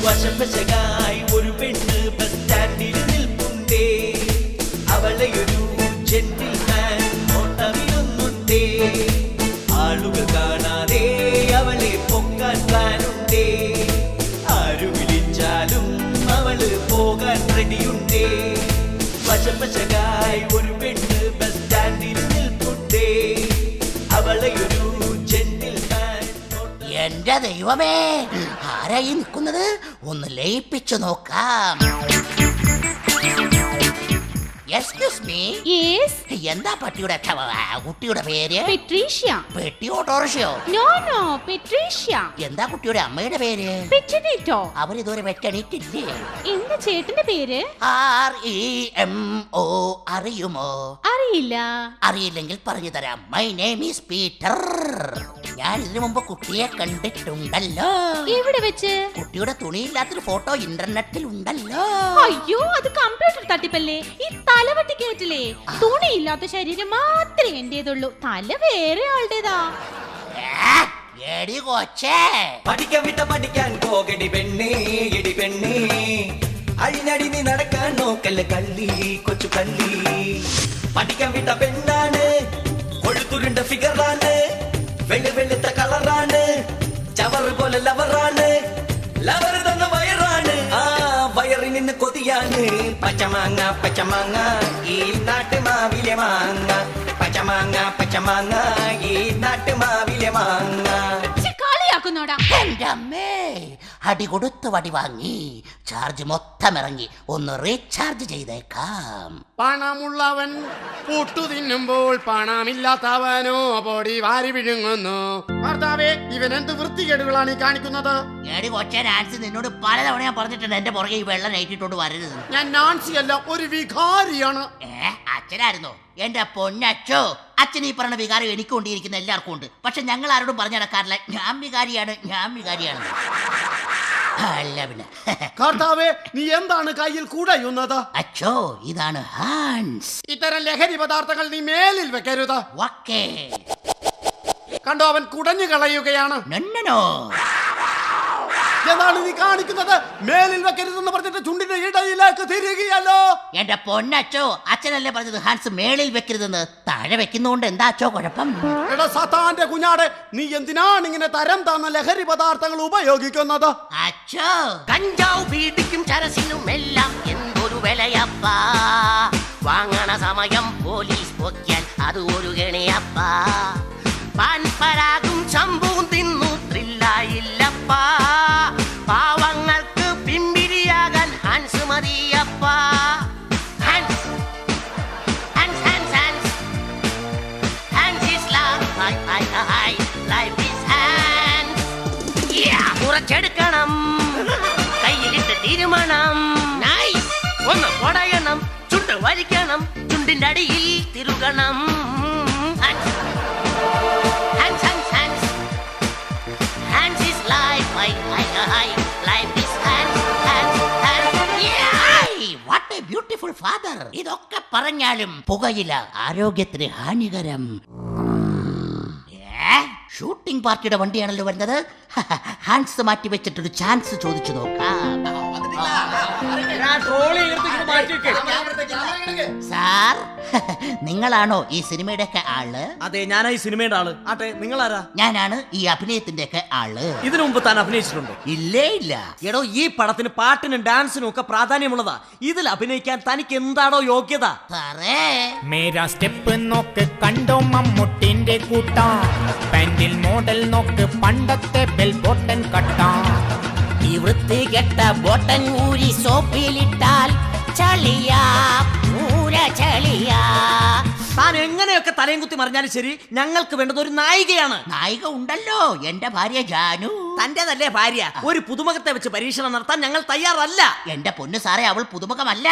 വശംവശകായി ഒരു പെണ്ണ് ബസ് സ്റ്റാൻഡിൽ നിൽപ്പുണ്ടേ. അവളെയൊരു ജെന്റിൽമാൻ ഓട്ടമിടുന്നുണ്ടേ. ആളുകൾ കാണാതെ അവളെ പൊക്കാൻ പ്ലാനുണ്ടേ. ആരു വിളിച്ചാലും അവള് പോകാൻ റെഡിയുണ്ടേ. വശംവശകായി ഒരു പെണ്ണ് ബസ് സ്റ്റാൻഡിൽ നിൽപ്പുണ്ടേ. അവളെയൊരു ജെന്റിൽമാൻ. എന്റെ ദൈവമേ, ആരായി നിൽക്കുന്നത്? ഒന്ന് ലയിപ്പിച്ചു നോക്കാം. Excuse me. യെസ്. എന്താ കുട്ടിയുടെ പേര്? പെട്രീഷ്യ. പെട്ടി ഓട്ടോറിക്ഷയോ? No no, Patricia. എന്താ കുട്ടിയുടെ അമ്മയുടെ പേര്? പെറ്റനീറ്റോ. അവരിതുവരെ വെട്ടണിട്ടില്ലേ? എന്താ ചേട്ടന്റെ പേര്? REMO. അറിയുമോ? അറിയില്ല. അറിയില്ലെങ്കിൽ പറഞ്ഞു തരാം. My name is Peter. ഞാൻ ഇതിനു മുമ്പ് കുട്ടിയെ കണ്ടിട്ടുണ്ടല്ലോ. എവിടെ വെച്ച്? കുട്ടിയുടെ തുണിയില്ലാത്തൊരു ഫോട്ടോ ഇന്റർനെറ്റിൽ ഉണ്ടല്ലോ. അയ്യോ, അത് കമ്പ്യൂട്ടർ തട്ടിപ്പല്ലേ. ഈ തലവട്ടി കേട്ടില്ലേ? തുണിയില്ലാത്ത ശരീരം മാത്രമേ എന്റേതുള്ളൂ, തല വേറെ ആളുടേതാ. പഠിക്കാൻ വിട്ട പഠിക്കാൻ പോകടി പെണ്ണേ, എടി പെണ്ണേ. അഴിഞ്ഞടി നീ നടക്കാൻ നോക്കല്ല കള്ളി, കൊച്ചു കള്ളി. പഠിക്കാൻ വിട്ട പെണ്ണാണ്, കൊഴുത്തുരുണ്ട ഫിഗറാണ്, വെളുത്ത കളറാണ്, ചവറ് പോലെ ലവറാണ്. ലവർ തന്ന വയറാണ്, ആ വയറിൽ നിന്ന് കൊതിയാണ്. പച്ചമാങ്ങ പച്ചമാങ്ങ ഈ നാട്ടുമാവിലെ മാങ്ങ. പച്ചമാങ്ങ പച്ചമാങ്ങ ഈ നാട്ടുമാവിലെ മാങ്ങ. കളിയാക്കുന്നോടാ. എന്റെ അമ്മേ, അടി കൊടുത്ത് വടി വാങ്ങി ചാർജ് മൊത്തം ഇറങ്ങി. ഒന്ന് റീചാർജ് ചെയ്തേക്കാം. പണമുള്ളവൻ പുട്ടു തിന്നുമ്പോൾ പണമില്ലാത്തവനോ പൊടി വാരി വിഴുങ്ങുന്നു. ഭർത്താവേ, ഇവൻ എന്ത് വൃത്തികേടുകളാണ് ഈ കാണിക്കുന്നത്? എടി കൊച്ചേ, നാൻസി നിന്നോട് പലതവണ ഞാൻ പറഞ്ഞിട്ടുണ്ട് എന്റെ പുറകെ ഈ വെള്ളം നയിട്ടിട്ടോണ്ട് വരരുത്. ഞാൻ നാൻസി അല്ല, ഒരു വികാരിയാണ്. അച്ഛനായിരുന്നോ? എന്റെ പൊന്നച്ചോ, അച്ഛൻ ഈ പറഞ്ഞ വികാരം എനിക്ക് കൊണ്ടിരിക്കുന്ന എല്ലാവർക്കും ഉണ്ട്. പക്ഷെ ഞങ്ങൾ ആരോടും പറഞ്ഞു നടക്കാറില്ല ഞാൻ വികാരിയാണ്, ഞാൻ വികാരിയാണ്. അല്ല പിന്നെ കർത്താവേ, നീ എന്താണ് കയ്യിൽ കുടയുന്നത്? അച്ചോ, ഇതാണ് ഹാൻസ്. ഇത്തരം ലഹരി പദാർത്ഥങ്ങൾ നീ മേലിൽ വെക്കരുത്. ഓക്കേ. കണ്ടോ, അവൻ കുടഞ്ഞു കളയുകയാണ്. നന്നനോ, എന്താണ് നീ കാണിക്കുന്നത്? മേലിൽ വെക്കരുതെന്ന് പറഞ്ഞിട്ട് ചുണ്ടിന്റെ ഇടയിലേക്ക് തിരികെയല്ലോ. എന്റെ പൊന്നച്ചോ, അച്ഛനല്ലേ പറഞ്ഞത് ഹാൻസ് മേളിൽ വെക്കരുതെന്ന്. താഴെ വെക്കുന്നോണ്ട് എന്താ അച്ചോ കുഴപ്പം? എടാ സത്താന്റെ കുഞ്ഞാടെ, നീ എന്തിനാണ് ഇങ്ങനെ തരം താന്ന ലഹരി പദാർത്ഥങ്ങൾ ഉപയോഗിക്കുന്നത്? അച്ചോ, കഞ്ചാവ് പീഡിക്കും ചരസിനും എല്ലാം എന്തൊരു വിലയപ്പാ. വാങ്ങണ സമയം പോലീസ് പൊക്കിയാൽ അത് ഒരു ഗണിയപ്പാ. പാൻപരാഗും ചമ്പും തിന്നു ത്രില്ലായില്ലപ്പാ. പാവങ്ങൾക്ക് പിമ്പിരിയാകാൻ ഹാൻസ് മതിയപ്പാ. Hans Hans Hans Hans Hans is life is Hans. കുറച്ചെടുക്കണം, കയ്യിലിട്ട് തീരുമാനം. ഒന്ന് പൊടയണം, ചുണ്ട് വലിക്കണം, ചുണ്ടിന്റെ അടിയിൽ തിരുകണം. Beautiful father. ഇതൊക്കെ പറഞ്ഞാലും പുകയില ആരോഗ്യത്തിന് ഹാനികരം. ഷൂട്ടിംഗ് പാർട്ടിയുടെ വണ്ടിയാണല്ലോ വരുന്നത്. ഹാൻഡ്സ് മാറ്റി വെച്ചിട്ടൊരു ചാൻസ് ചോദിച്ചു നോക്കാം. സാർ, നിങ്ങളാണോ ഈ സിനിമയുടെ ഒക്കെ ആള്? അതെ, ഞാനാ ഈ സിനിമയുടെ ആള്. ആട്ടെ, നിങ്ങളാരാ? ഞാനാണ് ഈ അഭിനയത്തിന്റെ ഒക്കെ ആള്. ഇതിനു മുമ്പ് താൻ അഭിനയിച്ചിട്ടുണ്ടോ? ഇല്ലേ ഇല്ല. എടോ, ഈ പടത്തിന് പാട്ടിനും ഡാൻസിനും ഒക്കെ പ്രാധാന്യമുള്ളതാ. ഇതിൽ അഭിനയിക്കാൻ തനിക്ക് എന്താണോ യോഗ്യത? സാറേ, മേരാ സ്റ്റെപ്പ് നോക്ക്, കണ്ടോ മമ്മൂട്ടിന്റെ കൂട്ടാ. പാൻറിൽ മോഡൽ നോക്ക്, പണ്ടത്തെ ബെൽ ബോട്ടൻ കട്ടാ. ഈ വൃത്തി കെട്ട ബോട്ടൻ ഊരി സോപ്പിലിട്ടാൽ ചളിയാ, പൂര ചളിയാ. താൻ എങ്ങനെയൊക്കെ തലയും കുത്തി മറിഞ്ഞാലും ശരി, ഞങ്ങൾക്ക് വേണ്ടത് ഒരു നായികയാണ്. നായിക ഉണ്ടല്ലോ, എന്റെ ഭാര്യ ജാനു. തന്റേതല്ലേ ഭാര്യ? ഒരു പുതുമുഖത്തെ വെച്ച് പരീക്ഷണം നടത്താൻ ഞങ്ങൾ തയ്യാറല്ല. എന്റെ പൊന്നു സാറേ, അവൾ പുതുമുഖമല്ല.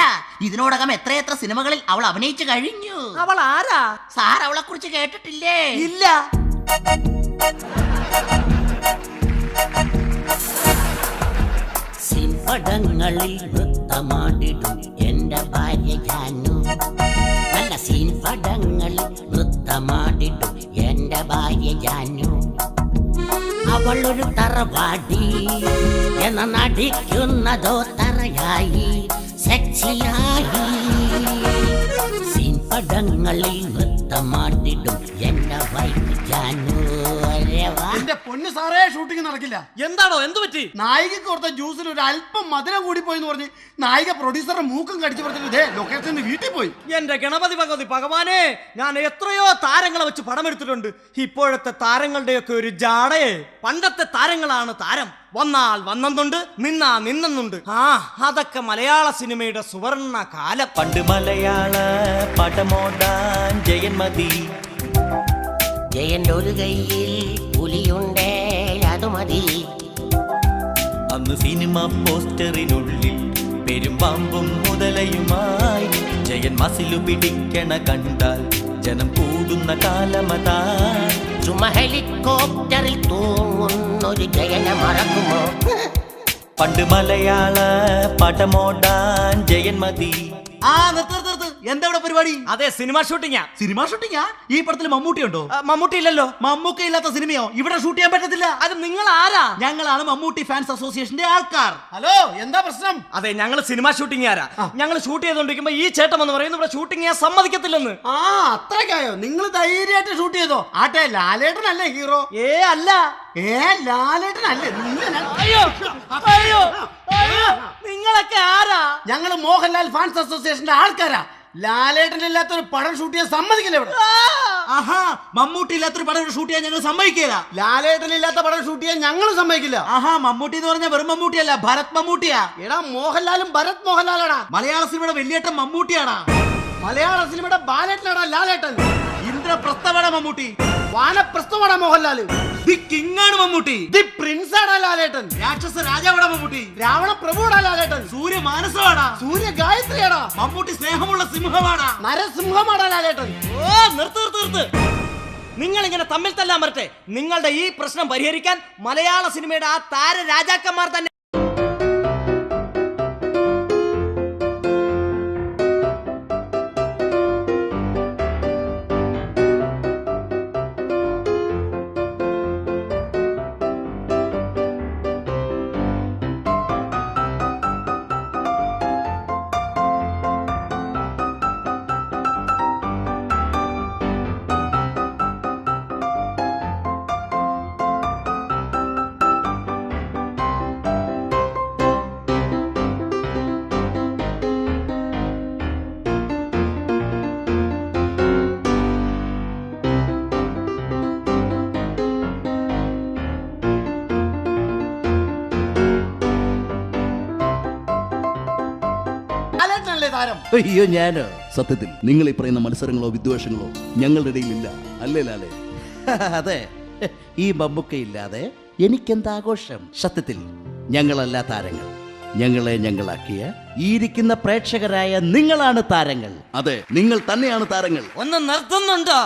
ഇതിനോടകം എത്രയെത്ര സിനിമകളിൽ അവൾ അഭിനയിച്ചു കഴിഞ്ഞു. അവൾ ആരാ? സാർ അവളെ കുറിച്ച് കേട്ടിട്ടില്ലേ? ഇല്ല. സിനിമകളിൽ നൃത്തമാടിടും എന്റെ ഭാര്യ ജാനു. നല്ല സീൻ പടങ്ങളിൽ നൃത്തമാടിടും എന്റെ ഭാര്യ ജാനു. അവൾ അവളൊരു തറവാടി എന്ന നടിക്കുന്നതോ തറയായി സെക്സിയായി സീൻ പടങ്ങളിൽ നൃത്തമാട്ടിടും എന്റെ വൈഫ് ജാനു. എന്റെ പൊന്നു സാറേ, ഷൂട്ടിംഗ് നടക്കില്ല. എന്താണോ, എന്ത് പറ്റി? നായികക്ക് കൊടുത്ത ജ്യൂസിൽ ഒരു അല്പം മധുരം കൂടി പോയെന്ന് പറഞ്ഞ് നായിക പ്രൊഡ്യൂസറുടെ മൂക്കും കടിച്ചു പറഞ്ഞിട്ട് ലൊക്കേഷനിൽ വീട്ടിൽ പോയി. എന്റെ ഗണപതി ഭഗവതി ഭഗവാനെ, ഞാൻ എത്രയോ താരങ്ങളെ വെച്ച് പടമെടുത്തിട്ടുണ്ട്. ഇപ്പോഴത്തെ താരങ്ങളുടെയൊക്കെ ഒരു ജാടയെ. പണ്ടത്തെ താരങ്ങളാണ് താരം. വന്നാൽ വന്നെന്നുണ്ട്, നിന്നാ നിന്നെന്നുണ്ട്. അതൊക്കെ മലയാള സിനിമയുടെ സുവർണ കാലം. പണ്ട് മലയാള പടമോടാൻ ജയൻ മതി. ജയന്റെ ഒരു കയ്യിൽ പുലിയുണ്ടേ, അത് മതി. അന്ന് സിനിമ പോസ്റ്ററിനുള്ളിൽ പെരുമ്പാമ്പും മുതലയുമായി ജയൻ മസിലു പിടിക്കണ കണ്ടാൽ ജനം കൂടുന്ന കാലമതാ. ചുമ ഹെലികോപ്റ്ററിൽ തൂങ്ങുന്നൊരു ജയനെ മറക്കുമോ? പണ്ട് മലയാള പടമോടാൻ ജയൻ മതി. എന്താ ഇവിടെ പരിപാടി? അതെ, സിനിമ ഷൂട്ടിങ്ങാ. സിനിമ ഷൂട്ടിങ്ങാ? ഈ പടത്തിൽ മമ്മൂട്ടി ഉണ്ടോ? മമ്മൂട്ടി ഇല്ലല്ലോ. മമ്മൂക്ക ഇല്ലാത്ത സിനിമയോ ഇവിടെ ഷൂട്ട് ചെയ്യാൻ പറ്റത്തില്ല. അത് നിങ്ങൾ ആരാ? ഞങ്ങളാണ് മമ്മൂട്ടി ഫാൻസ് അസോസിയേഷന്റെ ആൾക്കാർ. ഹലോ, എന്താ പ്രശ്നം? അതെ, ഞങ്ങൾ സിനിമ ഷൂട്ടിംഗ് ആരാ. ഞങ്ങൾ ഷൂട്ട് ചെയ്തോണ്ടിരിക്കുമ്പോ ഈ ചേട്ടൻ എന്ന് പറയുന്നത് ഇവിടെ ഷൂട്ടിംഗ് ചെയ്യാൻ സമ്മതിക്കത്തില്ലെന്ന്. അത്രയ്ക്കായോ? നിങ്ങൾ ധൈര്യമായിട്ട് ഷൂട്ട് ചെയ്തോ. ആട്ടെ, ലാലേട്ടനല്ലേ ഹീറോ? അല്ല. ലാലേട്ടനല്ലേ? അയ്യോ അയ്യോ അയ്യോ, നിങ്ങളൊക്കെ ആരാ? ഞങ്ങള് മോഹൻലാൽ ഫാൻസ് അസോസിയേഷന്റെ ആൾക്കാരാ. ലാലേട്ടനില്ലാത്ത ഒരു പടം ഷൂട്ട് ചെയ്യാൻ സമ്മതിക്കില്ല ഇവിടെ. ആഹാ, മമ്മൂട്ടി ഇല്ലാത്തൊരു പടം ഷൂട്ട് ചെയ്യാൻ ഞങ്ങൾ സമ്മതിക്കില്ല. ലാലേട്ടനില്ലാത്ത പടം ഷൂട്ട് ചെയ്യാൻ ഞങ്ങൾ സമ്മതിക്കില്ല. ആഹാ, മമ്മൂട്ടി എന്ന് പറഞ്ഞാൽ വെറും മമ്മൂട്ടിയല്ല, ഭരത് മമ്മൂട്ടിയാ. എടാ, മോഹൻലാലും ഭരത് മോഹൻലാലാടാ. മലയാള സിനിമയുടെ വലിയേട്ടൻ മമ്മൂട്ടിയാടാ. മലയാള സിനിമയുടെ ബാലേട്ടനാടാ ലാലേട്ടൻ. ഇന്ദ്രപ്രസ്ഥമാണ് മമ്മൂട്ടി. വാനപ്രസ്ഥമാണ് മോഹൻലാൽ. ദി കിങ് ആണ് മമ്മൂട്ടി. ദി പ്രിൻസ് ആണ് ലാലേട്ടൻ. രാക്ഷസ രാജാവാണ് മമ്മൂട്ടി. രാവണ പ്രഭുവാണ് ലാലേട്ടൻ. സൂര്യ മാനസമാണ്. സൂര്യ ഗായത്രിയാണ് മമ്മൂട്ടി. സ്നേഹമുള്ള സിംഹമാണ്. നരസിംഹമാണ് ലാലേട്ടൻ. നിർത്ത്. നിങ്ങൾ ഇങ്ങനെ തമ്മിൽ തല്ലാൻ വരട്ടെ. നിങ്ങളുടെ ഈ പ്രശ്നം പരിഹരിക്കാൻ മലയാള സിനിമയുടെ ആ താര രാജാക്കന്മാർ തന്നെ. അയ്യോ, ഞാനോ? സത്യത്തിൽ നിങ്ങൾ ഈ പറയുന്ന മത്സരങ്ങളോ വിദ്വേഷങ്ങളോ ഞങ്ങളുടെ ഇടയിലില്ല, അല്ലേ ലാലേ? അതെ, ഈ മമ്മൂക്കയില്ലാതെ എനിക്കെന്താഘോഷം? സത്യത്തിൽ ഞങ്ങളല്ല താരങ്ങൾ. ഞങ്ങളെ ഞങ്ങളാക്കിയ ഈ ഇരിക്കുന്ന പ്രേക്ഷകരായ നിങ്ങളാണ് താരങ്ങൾ. അതെ, നിങ്ങൾ തന്നെയാണ് താരങ്ങൾ. ഒന്ന് നിർത്തുന്നുണ്ടോ?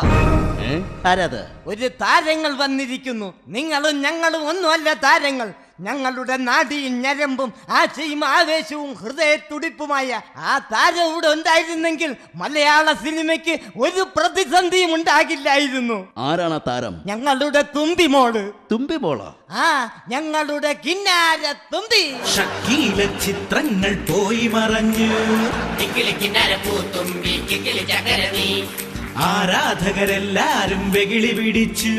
ആരാത്? ഒരു താരങ്ങൾ വന്നിരിക്കുന്നു. നിങ്ങളും ഞങ്ങളും ഒന്നുമല്ല താരങ്ങൾ. ഞങ്ങളുടെ നാടിയും ഞരമ്പും ആശയും ആവേശവും ഹൃദയത്തുടിപ്പുമായ ആ താരം ഇവിടെ ഉണ്ടായിരുന്നെങ്കിൽ മലയാള സിനിമയ്ക്ക് ഒരു പ്രതിസന്ധിയും ഉണ്ടാകില്ലായിരുന്നു. ആരാണ് ആ താരം? ഞങ്ങളുടെ തുമ്പിമോള്. തുമ്പിമോളോ? ഞങ്ങളുടെ കിന്നാര തുമ്പി. ഷക്കീല ചിത്രങ്ങൾ പോയി മറഞ്ഞു. ആരാധകരെല്ലാരും വെകിളി പിടിച്ചു.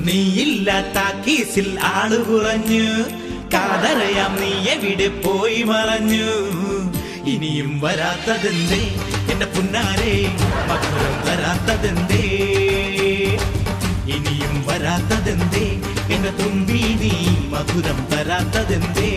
നീയില്ലാത്ത കേസിൽ ആള് കുറഞ്ഞു. കാതറയാം നീ എവിടെ പോയി മറഞ്ഞു. ഇനിയും വരാത്തതെന്തേ എന്റെ പുന്നാരെ, മധുരം തരാത്തതെന്തേ? ഇനിയും വരാത്തതെന്തേ എന്റെ തുമ്പി, നീ മധുരം തരാത്തതെന്തേ?